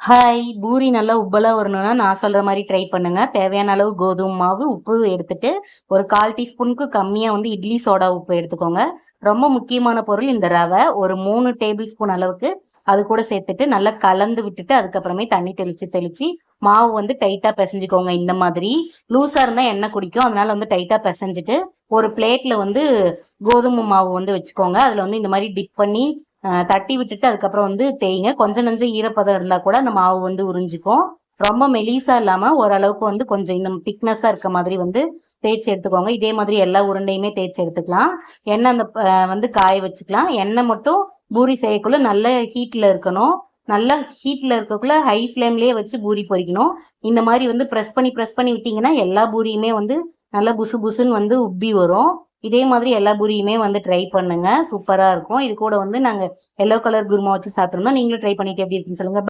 Hi! Puri நல்லா உப்பலா வரணும்னா, நான் சொல்ற மாரி ட்ரை பண்ணுங்க. தேவையான அளவு கோதும மாவு, உப்பு எடுத்துட்டு, ஒரு 1/4 டீஸ்பூனுக்கு கம்மியா வந்து இட்லி சோடா உப்பு எடுத்துக்கோங்க. ரொம்ப முக்கியமான பொருள் இந்த ரவை. ஒரு 3 டேபிள் ஸ்பூன் அளவுக்கு அது கூட சேர்த்துட்டு, நல்லா கலந்து விட்டுட்டு, அதுக்கப்புறமே தண்ணி தெளிச்சு தெளிச்சு, மாவு வந்து டைட்டா பெசஞ்சுக்கோங்க இந்த மாதிரி. லூஸா இருந்தா எண்ணெய் குடிக்கும். அதனால வந்து டைட்டா பெசஞ்சுட்டு, ஒரு பிளேட்ல வந்து கோதும மாவு வந்து வச்சுக்கோங்க. அதுல வந்து இந்த மாரி டிப் பண்ணி தட்டி விட்டுட்டு அதுக்கப்புறம் வந்து தேய்ங்க. கொஞ்சம் நஞ்சம் ஈரப்பதம் இருந்தா கூட அந்த மாவு வந்து உறிஞ்சிக்கும். ரொம்ப மெலிசா இல்லாம ஓரளவுக்கு வந்து கொஞ்சம் இந்த திக்னஸா இருக்க மாதிரி வந்து தேய்ச்சி எடுத்துக்கோங்க. இதே மாதிரி எல்லா உருண்டையுமே தேய்ச்சி எடுத்துக்கலாம். எண்ணெய் அந்த வந்து காய வச்சுக்கலாம். எண்ணெய் மட்டும் பூரி செய்யக்குள்ள நல்ல ஹீட்ல இருக்கணும். நல்லா ஹீட்ல இருக்கக்குள்ள ஹை ஃப்ளேம்லயே வச்சு பூரி பொரிக்கணும். இந்த மாதிரி வந்து பிரஸ் பண்ணி விட்டீங்கன்னா எல்லா பூரியுமே வந்து நல்லா புசு புசுன்னு வந்து உப்பி வரும். இதே மாதிரி எல்லா பூரியுமே வந்து ட்ரை பண்ணுங்க. சூப்பரா இருக்கும். இது கூட வந்து நாங்க எல்லோ கலர் குருமா வச்சு சாப்பிட்டுருந்தோம். நீங்களும் ட்ரை பண்ணிட்டு எப்படி இருக்குன்னு சொல்லுங்க.